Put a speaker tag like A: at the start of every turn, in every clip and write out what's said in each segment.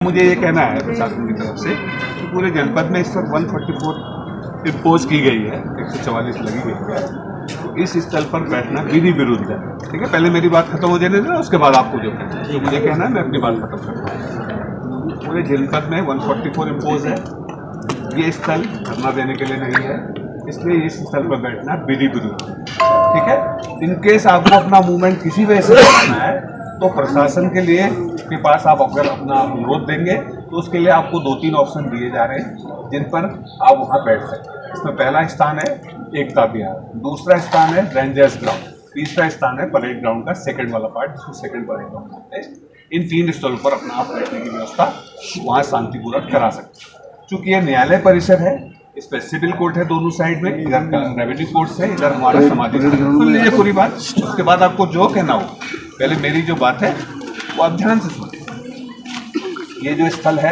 A: मुझे ये कहना है प्रशासन की तरफ से कि पूरे जनपद में इस वक्त 144 इम्पोज की गई है, 144 लगी गई है, तो इस स्थल पर बैठना विधि विरुद्ध है। ठीक है, पहले मेरी बात खत्म हो जाने देना, उसके बाद आपको जो कहना है, जो मुझे कहना है मैं अपनी बात खत्म करता हूँ। पूरे जनपद में 144 इम्पोज है, ये स्थल धरना देने के लिए नहीं है, इसलिए इस स्थल पर बैठना विधि विरुद्ध है। ठीक है, इनकेस आपको अपना मूवमेंट किसी वजह से करना है तो प्रशासन के लिए के पास आप अगर अपना अनुरोध देंगे तो उसके लिए आपको 2-3 ऑप्शन दिए जा रहे हैं जिन पर आप वहाँ बैठ सकते हैं। इसमें पहला स्थान है एकता विहार, दूसरा स्थान है रेंजर्स ग्राउंड, तीसरा स्थान है परेड ग्राउंड का सेकंड वाला पार्ट, जिसको सेकंड परेड ग्राउंड कहते हैं। इन 3 स्थलों पर अपना आप बैठने की व्यवस्था वहाँ शांतिपूर्वक करा सकते हैं। चूँकि यह न्यायालय परिसर है, इस पर सिविल कोर्ट है दोनों साइड में, इधर रेवेन्यू कोर्ट है, इधर हमारा समाधि। सुन लीजिए पूरी बात, उसके बाद आपको जो कहना हो, पहले मेरी जो बात है वो आप ध्यान से सुनिए। ये जो स्थल है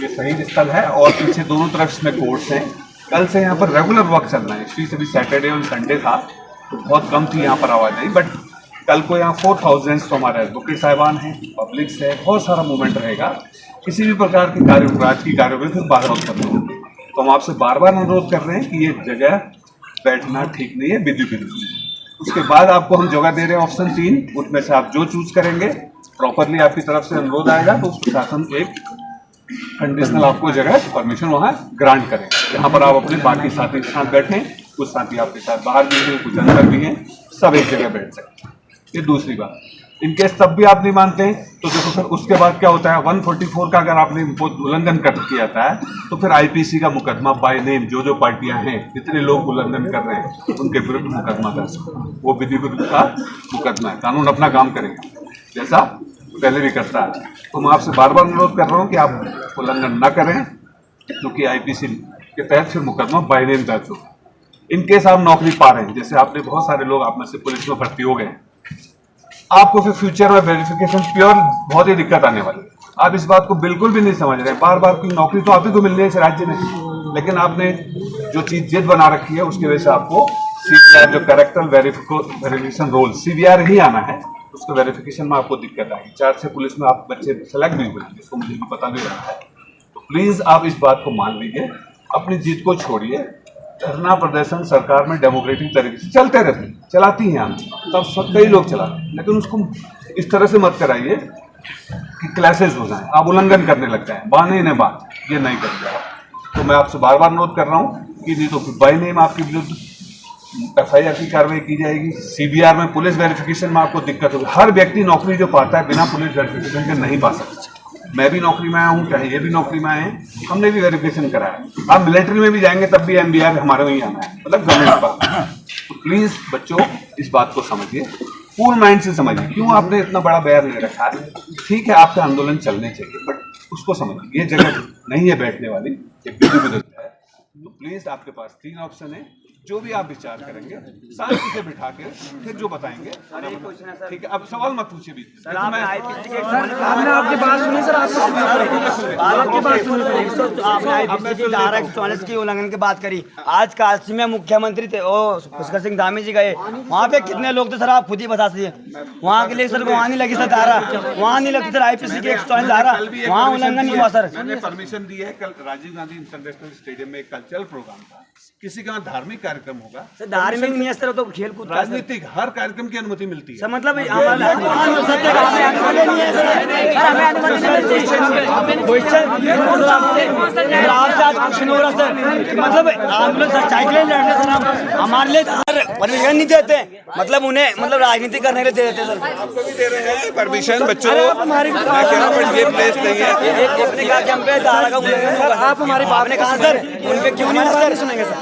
A: ये शहीद स्थल है और पीछे दोनों तरफ इसमें कोर्ट्स हैं। कल से यहाँ पर रेगुलर वर्क चल रहा है, इसलिए सैटरडे और संडे था तो बहुत कम थी यहाँ पर आवाजाही, बट कल को यहाँ 4000 तो हमारे एडवोकेट साहिबान हैं, पब्लिक्स है, बहुत सारा मूवमेंट रहेगा। किसी भी प्रकार की राज की कार्रवाई फिर बाधा उत्पन्न होगी। तो हम आपसे बार बार अनुरोध कर रहे हैं कि ये जगह बैठना ठीक नहीं है, विधि विरुद्ध। उसके बाद आपको हम जगह दे रहे हैं ऑप्शन 3, उसमें से आप जो चूज करेंगे प्रॉपरली आपकी तरफ से अनुरोध आएगा तो प्रशासन एक कंडीशनल आपको जगह परमिशन वहाँ ग्रांट करेंगे, जहाँ पर आप अपने बाकी साथी के साथ बैठें, कुछ साथी आपके साथ बाहर भी हैं, कुछ अंदर भी हैं, सब एक जगह बैठ सकते हैं। ये दूसरी बात। इनकेस तब भी आप नहीं मानते हैं तो देखो फिर उसके बाद क्या होता है, 144 का अगर आपने उल्लंघन कर किया जाता है तो फिर आईपीसी का मुकदमा बाय नेम, जो पार्टियां हैं, जितने लोग उल्लंघन कर रहे हैं उनके विरुद्ध मुकदमा दर्ज, वो विधि विरुद्ध का मुकदमा है। कानून अपना काम करेगा जैसा पहले भी करता है। तो मैं आपसे बार बार अनुरोध कर रहा हूँ कि आप उल्लंघन न करें, क्योंकि आईपीसी के तहत फिर मुकदमा बाय नेम दर्ज होगा। इनकेस आप नौकरी पा रहे हैं, जैसे आपने बहुत सारे लोग आप में से पुलिस में भर्ती हो गए, आपको फिर फ्यूचर में वेरिफिकेशन प्योर बहुत ही दिक्कत आने वाली है। आप इस बात को बिल्कुल भी नहीं समझ रहे हैं। बार बार की नौकरी तो आप ही को मिल रही है इस राज्य में, लेकिन आपने जो चीज जिद बना रखी है उसकी वजह से आपको सीवीआर, जो कैरेक्टर वेरिफिकेशन रोल सीवीआर ही आना है, उसको वेरिफिकेशन में आपको दिक्कत आएगी। 4 पुलिस में आप बच्चे सेलेक्ट भी हुए, जिसको मुझे भी पता नहीं रहा है। तो प्लीज आप इस बात को मान लीजिए, अपनी जीत को छोड़िए। धरना प्रदर्शन सरकार में डेमोक्रेटिक तरीके से चलते रहते, चलाती हैं आप, तब कई लोग चलाते हैं, लेकिन उसको इस तरह से मत कराइए कि क्लैशेस हो जाए, आप उल्लंघन करने लगते हैं, बाने ने बात ये नहीं करते आप। तो मैं आपसे बार बार अनुरोध कर रहा हूँ कि नहीं तो बाय नेम आपके विरुद्ध FIR की कार्रवाई की जाएगी। सीबीआर में पुलिस वेरिफिकेशन में आपको दिक्कत होगी। हर व्यक्ति नौकरी जो पाता है बिना पुलिस वेरिफिकेशन के नहीं पा सकता। मैं भी नौकरी में आया हूँ, चाहे ये भी नौकरी में आए हैं, हमने भी वेरिफिकेशन कराया। आप मिलिट्री में भी जाएंगे तब भी MBR हमारे में ही आना है, मतलब गवर्नमेंट का। तो प्लीज बच्चों इस बात को समझिए, कूल माइंड से समझिए। क्यों आपने इतना बड़ा बैर ले रखा है? ठीक है, आपका आंदोलन चलने चाहिए, बट उसको समझिए, ये जगह नहीं है बैठने वाली, ये विधि विरुद्ध है। तो प्लीज आपके पास 3 ऑप्शन है, जो भी आप विचार करेंगे शांति से बिठा के फिर जो बताएंगे। ठीक है, अब सवाल मत पूछिए बीच में।
B: आपने आपकी बात सुनी सर, आपकी बात सुनी, आपने आईपीसी की धारा 144 की उल्लंघन की बात करी। आज काशी में मुख्यमंत्री थे पुष्कर सिंह धामी जी गए, वहाँ पे कितने लोग थे सर, आप खुद ही बता दीजिए। वहाँ के लिए सर वहाँ नहीं लगी सर धारा, वहाँ नहीं लगती सर आईपीसी की 144 धारा, वहाँ उल्लंघन नहीं हुआ सर।
A: मैंने परमिशन दी है। कल राजीव गांधी इंटरनेशनल स्टेडियम में एक कल्चरल प्रोग्राम था, किसी का धार्मिक कार्यक्रम होगा
B: सर, धार्मिक नहीं है सर, तो खेल कूद
A: राजनीतिक हर कार्यक्रम की अनुमति मिलती है।
B: सर मतलब हमारे लिए परमिशन नहीं देते, मतलब उन्हें मतलब राजनीति करने के लिए दे देते सर।
A: आपको भी दे रहे हैं परमिशन बच्चों, मैं कह रहा हूँ ये प्लेस नहीं है।
B: आपने कहा कि हम पे धारा का उल्लंघन होगा, आप हमारी बात ने कहा सर, उन पे क्यों नहीं सर सुनेंगे सर?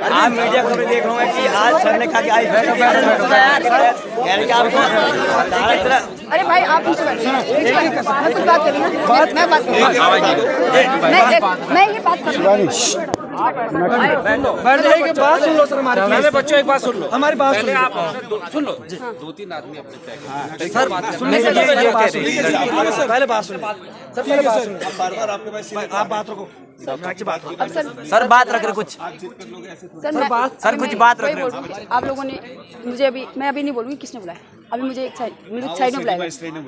B: आप मीडिया खबरें देख रहे हैं कि आज सर ने कहा कि
C: अरे भाई आप मैं कुछ बात करी ना, मैं ये बात कर रही हूँ।
D: बैठ जाइए कि बात सुन लो सर हमारी।
E: पहले बच्चों एक बात सुन लो,
D: हमारी बात
E: पहले
D: सुन
E: आप सुन लो। 2-3 आदमी अपने तय करें।
D: सर सुनिए सर, ये बात सुनिए पहले बात सुनिए सर, पहले बात सुनिए। आप बात रखो
F: सर, बात रख रहे कुछ
C: सर कुछ बात रख रहे हो। आप लोगों ने मुझे अभी, मैं अभी नहीं बोलूँगी किसने बुलाया, अभी मुझे एक साइड ने बुलाया।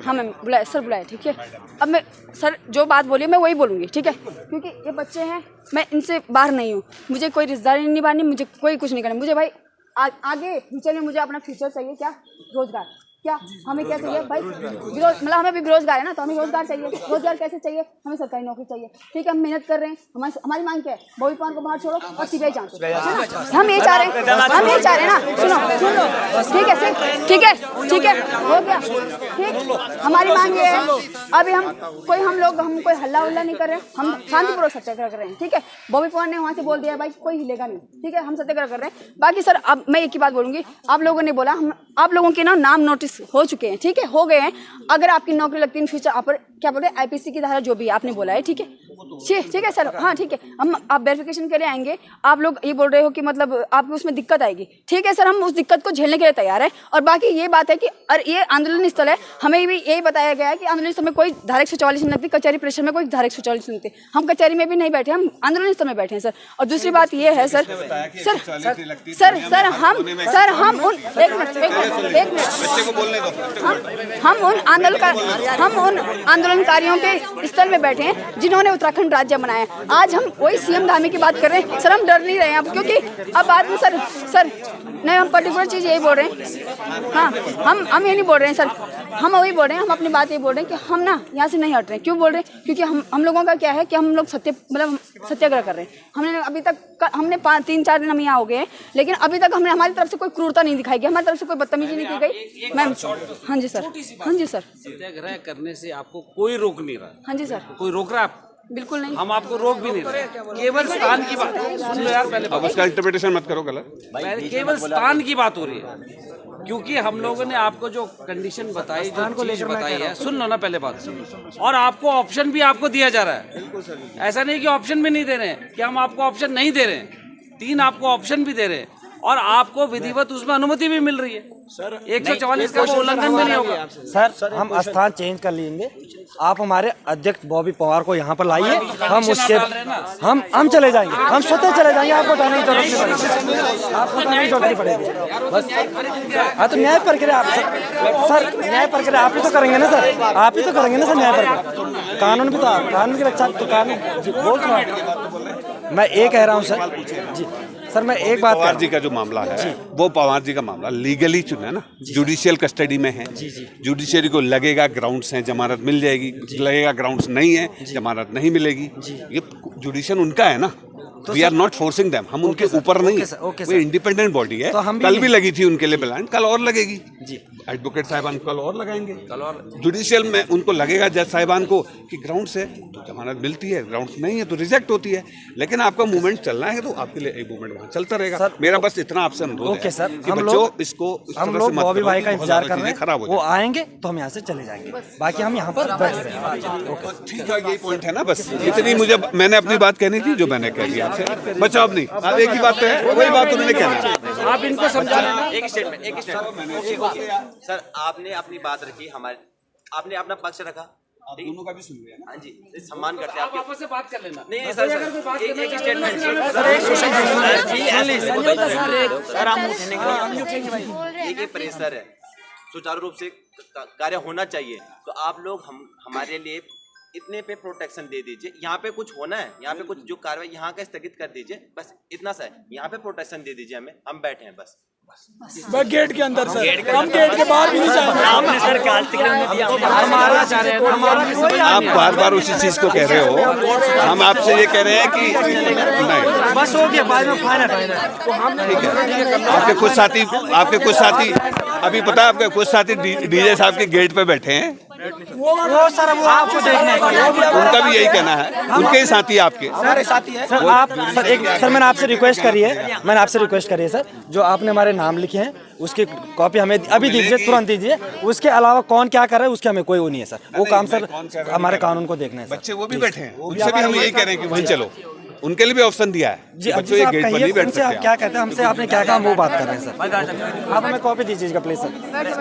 C: हाँ मैम बुलाया, सर बुलाया, ठीक है। अब मैं सर जो बात बोली मैं वही बोलूँगी, ठीक है, क्योंकि ये बच्चे हैं, मैं इनसे बाहर नहीं हूँ, मुझे कोई रिश्तेदारी नहीं निभानी, मुझे कोई कुछ नहीं करना। मुझे भाई आगे फ्यूचर में मुझे अपना फ्यूचर चाहिए, क्या रोजगार, क्या हमें क्या चाहिए भाई, मतलब हमें भी बेरोजगार है ना, तो हमें रोजगार चाहिए। रोजगार कैसे चाहिए, हमें सरकारी नौकरी चाहिए, ठीक है। हम मेहनत कर रहे हैं, हमारी मांग क्या है, बॉबी पवन को बाहर छोड़ो और सीबीआई जांच, हम ये चाह रहे हैं, हम ये चाह रहे हैं ना। सुनो सुन लो, ठीक है सर, ठीक है, ठीक है, हो गया, ठीक। हमारी मांग ये है, अभी हम कोई हल्ला उल्ला नहीं कर रहे हैं, हम शांतिपूर्वक सत्याग्रह कर रहे हैं, ठीक है। बॉबी पवन ने वहाँ से बोल दिया भाई कोई हिलेगा नहीं, ठीक है, हम सत्याग्रह कर रहे हैं। बाकी सर अब मैं एक ही बात बोलूँगी, आप लोगों ने बोला हम आप लोगों के ना नाम नोटिस हो चुके हैं, ठीक है, हो गए हैं। अगर आपकी नौकरी लगती है इन फ्यूचर, आप क्या बोल रहे हैं, आईपीसी की धारा जो भी आपने बोला है, ठीक है, ठीक है सर, हाँ ठीक है। हम आप वेरिफिकेशन के लिए आएंगे, आप लोग ये बोल रहे हो कि मतलब आपको उसमें दिक्कत आएगी, ठीक है सर, हम उस दिक्कत को झेलने के लिए तैयार है। और बाकी ये बात है कि और ये आंदोलन स्थल है, हमें भी यही बताया गया है कि आंदोलन स्थल में कोई धारा 144 नहीं लगती, कचहरी परिसर में कोई धारा 144 नहीं लगती। हम कचहरी में भी नहीं बैठे, हम आंदोलन स्थल में बैठे हैं सर। और दूसरी बात ये है सर, हम उन एक मिनट हम उन आंदोलनकारियों के स्थल में बैठे हैं जिन्होंने उत्तराखंड राज्य बनाया। आज हम वही सीएम धामी की बात कर रहे हैं सर, हम डर नहीं रहे हैं अब, क्योंकि अब बाद में सर नहीं, हम पर्टिकुलर चीज़ यही बोल रहे हैं। हाँ, हम ये नहीं बोल रहे हैं सर, हम वही बोल रहे हैं, हम अपनी बात ये बोल रहे हैं कि हम ना यहाँ से नहीं हट रहे हैं। क्यों बोल रहे हैं, क्योंकि हम लोगों का क्या है कि हम लोग सत्याग्रह कर रहे हैं। हमने अभी तक 3-4 दिन हम यहाँ हो गए हैं, लेकिन अभी तक हमने हमारी तरफ से कोई क्रूरता नहीं दिखाई गई, हमारी तरफ से कोई बदतमीजी नहीं की गई मैम। हाँ जी सर, हाँ जी सर।
E: सत्याग्रह करने से आपको कोई रोक नहीं रहा।
C: हाँ जी सर।
E: कोई रोक रहा है आप?
C: बिल्कुल नहीं,
E: हम आपको रोक भी नहीं रहे। केवल स्थान की बात सुन लो यार, पहले
A: अब उसका इंटरप्रिटेशन मत करो गलत।
E: केवल स्थान की बात हो रही है, क्योंकि हम लोगों ने आपको जो कंडीशन बताई, जो चीज बताई है, सुन लो ना पहले बात। और आपको ऑप्शन भी आपको दिया जा रहा है, ऐसा नहीं कि ऑप्शन भी नहीं दे रहे हैं, कि हम आपको ऑप्शन नहीं दे रहे हैं। 3 आपको ऑप्शन भी दे रहे हैं और आपको विधिवत उसमें अनुमति भी मिल रही है सर। 144 का उल्लंघन भी नहीं होगा
D: सर। हम स्थान चेंज कर लेंगे, आप हमारे अध्यक्ष बॉबी पवार को यहाँ पर लाइए, हम उसके हम चले जाएंगे, हम स्वतः चले जाएंगे, आपको जाने की जरूरत नहीं पड़ेगी, आपको जाने की जरूरत नहीं पड़ेगी बस। हाँ तो न्याय प्रक्रिया आप सर, न्याय प्रक्रिया आप ही तो करेंगे ना सर, आप ही तो करेंगे ना सर न्याय प्रक्रिया। कानून भी तो कानून की रक्षा तो कानून बोल रहा हूँ मैं, ये कह रहा हूँ सर जी। सर मैं एक बात,
A: पवार जी का जो मामला है वो पवार जी का मामला लीगली चुना ना, जुडिशियल कस्टडी में है। जुडिशियरी को लगेगा ग्राउंड्स हैं, जमानत मिल जाएगी, लगेगा ग्राउंड्स नहीं है, जमानत नहीं मिलेगी। ये जुडिशियल उनका है ना, we are not forcing them, हम उनके ऊपर नहीं है, वो इंडिपेंडेंट बॉडी है। कल भी लगी थी उनके लिए ब्लाइंड, कल और लगेगी जी। एडवोकेट साहिबान कल और लगाएंगे, कल और जुडिशियल में उनको लगेगा जज साहिबान को कि ग्राउंड्स है तो जमानत मिलती है, ग्राउंड्स नहीं है तो रिजेक्ट होती है। लेकिन आपका मूवमेंट चलना है तो आपके लिए एक मूवमेंट वहाँ चलता रहेगा। मेरा बस इतना आपसे अनुरोध है
D: सर,
A: कि बच्चों इसको
D: हम लोग बॉबी भाई का इंतजार कर रहे हैं,
A: खराब हो
D: वो आएंगे तो हम यहाँ से चले जाएंगे, बाकी हम यहाँ पर बैठे रहेंगे।
A: ठीक है, यही पॉइंट है ना, बस इतनी मुझे मैंने अपनी बात कहनी थी जो मैंने कह दिया आपसे। बचाओ नहीं, आप एक ही बात पे है, वही बात उन्होंने कहना है,
E: आप इनको समझा लेना।
F: एक स्टेटमेंट सर, आपने अपनी बात रखी, हमारे आपने अपना पक्ष रखा,
A: दोनों का भी सुन लिया।
F: हाँ जी, सम्मान करते हैं
E: आप आपस में बात कर लेना।
F: नहीं सर, एक स्टेटमेंट देखिए, प्रेशर है, सुचारू रूप से कार्य होना चाहिए, तो आप लोग हमारे लिए इतने पे प्रोटेक्शन दे दीजिए। यहाँ पे कुछ होना है, यहाँ पे कुछ जो कार्रवाई यहाँ का स्थगित कर दीजिए, बस इतना सा है। यहाँ पे प्रोटेक्शन दे दीजिए हमें, हम बैठे हैं बस
D: गेट के अंदर सर, हम गेट के बाहर भी नहीं चाहेंगे। आपने सर हमारा चाह रहे हैं,
A: आप बार बार उसी चीज को कह रहे हो, हम आपसे ये कह रहे हैं कि नहीं,
D: बस हो गया, बाद में फाइनल तो हम
A: ठीक है। आपके कुछ साथी अभी पता है, आपके कुछ साथी डीजे साहब के गेट पे बैठे हैं,
D: वो सर वो आपको देखना है,
A: उनका भी यही कहना है, उनके ही साथी आपके
D: सर साथी है सर। आप सर एक सर मैंने आपसे रिक्वेस्ट करी है सर, जो आपने हमारे नाम लिखे हैं उसकी कॉपी हमें अभी दीजिए, तुरंत दीजिए। उसके अलावा कौन क्या कर रहा है उसके हमें कोई वो नहीं है सर, वो काम सर हमारे कानून को देखना है।
A: बच्चे वो भी बैठे हैं, उनसे भी हम यही कह रहे हैं कि वहीं चलो। उनके लिए भी ऑप्शन दिया है
D: जी
A: बच्चों ये
D: आप
A: गेट पर
D: कहिए
A: नहीं बैठ
D: उनसे, आप
A: सकते
D: क्या कहते हैं हमसे, आपने क्या कहा हम वो बात कर रहे हैं सर। आप हमें कॉपी दीजिएगा प्लीज सर।